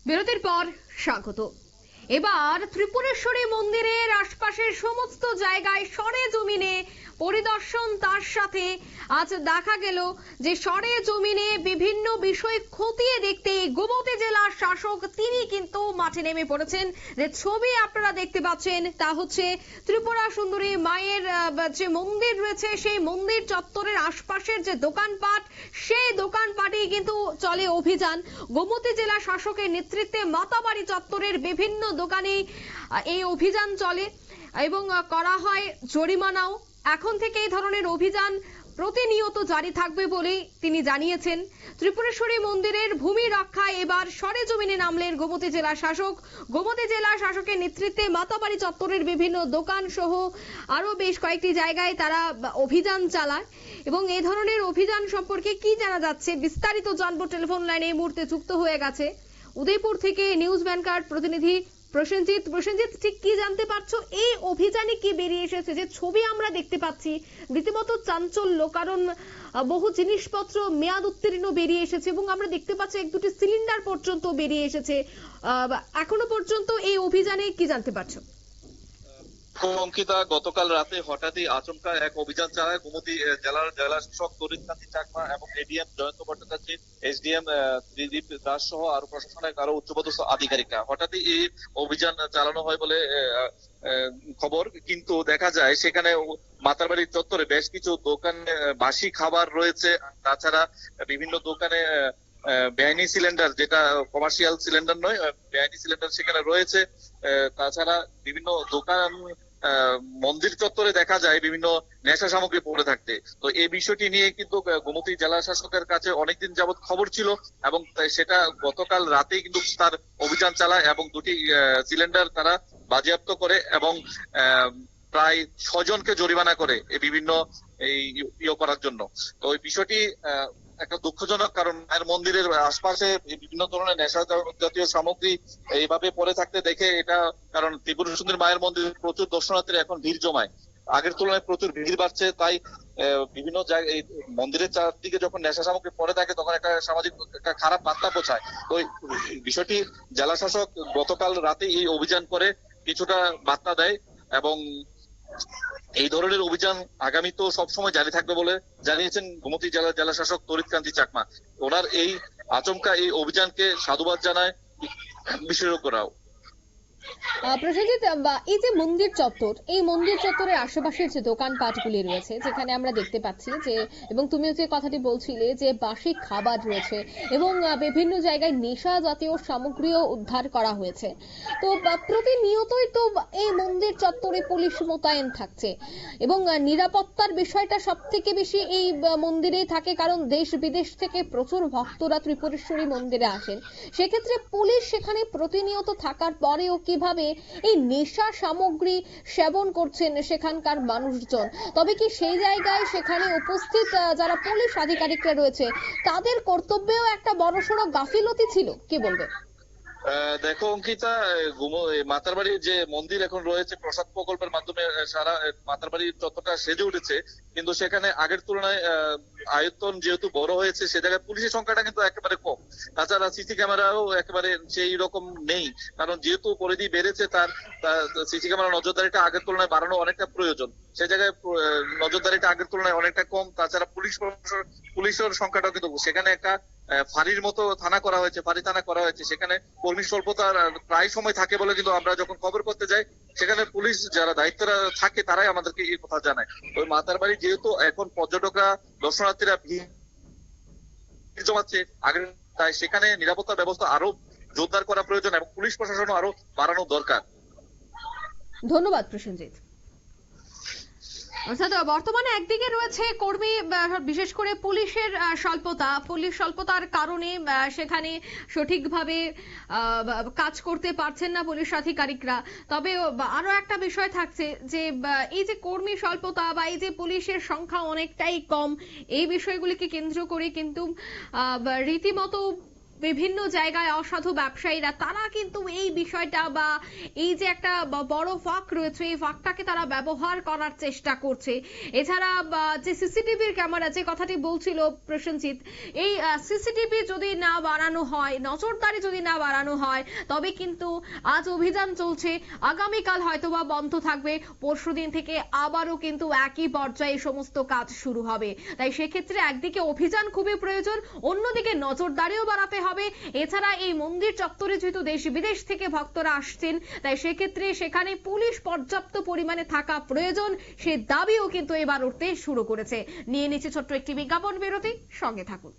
বিরতির পর স্বাগত। এবার ত্রিপুরেশ্বরী মন্দিরের আশপাশের সমস্ত জায়গায় সরেজমিনে পরিদর্শন, তার সাথে আজ দেখা গেল যে সরেজমিনে বিভিন্ন বিষয় খতিয়ে দেখতে গোমতী জেলার শাসক তিনি কিন্তু মাঠে নেমে পড়েছেন। যে ছবি আপনারা দেখতে পাচ্ছেন তা হচ্ছে ত্রিপুরা সুন্দরী মায়ের যে মন্দির রয়েছে সেই মন্দির চত্বরের আশপাশের যে দোকানপাট, সেই দোকানপাটেই কিন্তু চলে অভিযান। গোমতী জেলা শাসকের নেতৃত্বে মাতাবাড়ি চত্বরের বিভিন্ন দোকানে এই অভিযান চলে এবং করা হয় জরিমানাও। এখন থেকে এই ধরনের অভিযান প্রতিনিয়ত জারি থাকবে বলে তিনি জানিয়েছেন। ত্রিপুরেশ্বরী মন্দিরের ভূমি রক্ষায় এবার সরেজমিনে নামলেন গোমতী জেলা শাসক। গোমতী জেলা শাসকের নেতৃত্বে মাতাবাড়ি চত্বরের বিভিন্ন দোকান সহ আরো বেশ কয়েকটি জায়গায় তারা অভিযান চালায় এবং এই ধরনের অভিযান সম্পর্কে কি জানা যাচ্ছে বিস্তারিত জানবো। টেলিফোন লাইনে এই মুহূর্তে যুক্ত হয়ে গেছে উদয়পুর থেকে নিউজ ভ্যানগার্ড প্রতিনিধি প্রসেনজিৎ। প্রসেনজিৎ, ঠিক কি জানতে পারছো এই অভিযানে কি বেরিয়ে এসেছে? যে ছবি আমরা দেখতে পাচ্ছি রীতিমতো চাঞ্চল্য, কারণ বহু জিনিসপত্র মেয়াদ উত্তীর্ণ বেরিয়ে এসেছে এবং আমরা দেখতে পাচ্ছি এক দুটি সিলিন্ডার পর্যন্ত বেরিয়ে এসেছে। এখনো পর্যন্ত এই অভিযানে কি জানতে পারছো? অঙ্কিতা, গতকাল রাতে হঠাৎই আচমকা এক অভিযান চালায় গোমতী জেলা শাসক তরিৎকান্তি চাকমা এবং এডিএম জয়ন্ত ভট্টাচার্য, এসডিএম ত্রিদীপ দাস সহ আরো প্রশাসনের আরো উচ্চপদস্থ আধিকারিকরা। হঠাৎই এই অভিযান চালানো হয় বলে খবর, কিন্তু দেখা যায় সেখানে মাতারবাড়ির চত্বরে বেশ কিছু দোকানে বাসি খাবার রয়েছে। তাছাড়া বিভিন্ন দোকানে বেআইনি সিলিন্ডার, যেটা কমার্শিয়াল সিলিন্ডার নয়, বেআইনি সিলিন্ডার সেখানে রয়েছে। তাছাড়া বিভিন্ন দোকান, মন্দির চত্বরে দেখা যায় বিভিন্ন নেশা সামগ্রী পড়ে থাকতে। তো এই বিষয়টি নিয়ে কিন্তু গোমতী জেলা শাসকের কাছে অনেকদিন যাবৎ খবর ছিল এবং সেটা গতকাল রাতেই কিন্তু তার অভিযান চালায় এবং দুটি সিলিন্ডার তারা বাজেয়াপ্ত করে এবং প্রায় 6 জনকে জরিমানা করে এই বিভিন্ন করার জন্য। তো ওই বিষয়টি একটা দুঃখজনক, কারণ মায়ের মন্দিরের আশপাশে বিভিন্ন ধরনের নেশা জাতীয় সামগ্রী এইভাবে পড়ে থাকতে দেখে এটা, কারণ ত্রিপুরা সুন্দরী মায়ের মন্দিরে প্রচুর দর্শনার্থীরা এখন ভিড় জমায়, আগের তুলনায় প্রচুর ভিড় বাড়ছে। তাই বিভিন্ন জায়গায় মন্দিরের চারদিকে যখন নেশা সামগ্রী পড়ে থাকে তখন একটা সামাজিক একটা খারাপ বার্তা পৌঁছায়। তো বিষয়টি জেলা শাসক গতকাল রাতে এই অভিযান করে কিছুটা বার্তা দেয় এবং এই ধরনের অভিযান আগামী তো সবসময় জারি থাকবে বলে জানিয়েছেন গোমতী জেলা শাসক তরিৎকান্তি চাকমা। ওনার এই আচমকা এই অভিযানকে সাধুবাদ জানায় বিশেষজ্ঞরাও। প্রসেনজিৎ, এই যে মন্দির চত্বর, এই মন্দির চত্বরের আশেপাশের যে দোকানপাটগুলি রয়েছে যেখানে আমরা দেখতে পাচ্ছি যে, এবং তুমিও যে কথাটি বলছিলে যে বাসি খাবার রয়েছে এবং বিভিন্ন জায়গায় নেশা জাতীয় সামগ্রীও উদ্ধার করা হয়েছে, তো প্রতিনিয়তই তো এই মন্দির চত্বরে পুলিশ মোতায়েন থাকছে এবং নিরাপত্তার বিষয়টা সব থেকে বেশি এই মন্দিরেই থাকে, কারণ দেশ বিদেশ থেকে প্রচুর ভক্তরা ত্রিপুরেশ্বরী মন্দিরে আসেন। সেক্ষেত্রে পুলিশ সেখানে প্রতিনিয়ত থাকার পরেও কিভাবে এই নেশা সামগ্রী সেবন করছেন সেখানকার মানুষজন? তবে কি সেই জায়গায় সেখানে উপস্থিত যারা পুলিশ আধিকারিকরা রয়েছে তাদের কর্তব্যেও একটা বড়সড় গাফিলতি ছিল, কি বলবে? দেখো অঙ্কিতা, মাতারবাড়ির যে মন্দির এখন রয়েছে প্রসাদ প্রকল্পের মাধ্যমে সারা মাতারবাড়ির চত্বরটা সেজে উঠেছে, কিন্তু সেখানে আগের তুলনায় আয়তন যেহেতু বড় হয়েছে সে জায়গায় পুলিশের সংখ্যাটা কিন্তু একেবারে কম। তাছাড়া সিসি ক্যামেরাও একেবারে সেই রকম নেই, কারণ যেহেতু পরিধি বেড়েছে তার সিসি ক্যামেরা নজরদারিটা আগের তুলনায় বাড়ানো অনেকটা প্রয়োজন। সে জায়গায় নজরদারিটা আগের তুলনায় অনেকটা কম। তাছাড়া পুলিশের সংখ্যাটাও কিন্তু সেখানে একটা ফাঁড়ির মতো থানা করা হয়েছে, ফাঁড়ি থানা করা হয়েছে। সেখানে কর্মী স্বল্পতা প্রায় সময় থাকে বলে কিন্তু আমরা যখন খবর করতে যাই সেখানে পুলিশ যারা দায়িত্বরা থাকে তারাই আমাদেরকে এই কথা জানায়। ওই মাতার বাড়ি যেহেতু এখন পর্যটকরা, দর্শনার্থীরা ভিড় জমাচ্ছে আগে, তাই সেখানে নিরাপত্তা ব্যবস্থা আরো জোরদার করা প্রয়োজন এবং পুলিশ প্রশাসনও আরো বাড়ানো দরকার। ধন্যবাদ প্রসেনজিৎ। অর্থাৎ বর্তমানে একদিকে রয়েছে কর্মী, বিশেষ করে পুলিশের স্বল্পতার কারণে সেখানে সঠিকভাবে কাজ করতে পারছেন না পুলিশ আধিকারিকরা। তবে আরো একটা বিষয় থাকছে যে এই যে কর্মী স্বল্পতা বা এই যে পুলিশের সংখ্যা অনেকটাই কম, এই বিষয়গুলিকে কেন্দ্র করে কিন্তু রীতিমতো বিভিন্ন জায়গায় অসাধু ব্যবসায়ীরা তারা কিন্তু এই বিষয়টা বা এই যে একটা বড় ফাঁক রয়েছে এই ফাঁকটাকে তারা ব্যবহার করার চেষ্টা করছে। এছাড়া যে সিসিটিভির ক্যামেরা যে কথাটি বলছিল প্রসেনজিৎ, এই সিসিটিভি যদি না বাড়ানো হয়, নজরদারি যদি না বাড়ানো হয়, তবে কিন্তু আজ অভিযান চলছে, আগামীকাল হয়তোবা বন্ধ থাকবে, পরশুদিন থেকে আবারও কিন্তু একই পর্যায়ে এই সমস্ত কাজ শুরু হবে। তাই সেক্ষেত্রে একদিকে অভিযান খুবই প্রয়োজন, অন্যদিকে নজরদারিও বাড়াতে হবে। এছাড়া এই মন্দির চত্বরে যেহেতু দেশ বিদেশ থেকে ভক্তরা আসছেন, তাই সেক্ষেত্রে সেখানে পুলিশ পর্যাপ্ত পরিমাণে থাকা প্রয়োজন, সে দাবিও কিন্তু এবার উঠতে শুরু করেছে। নিয়ে নিচ্ছে ছোট্ট একটি বিজ্ঞাপন বিরতি, সঙ্গে থাকুন।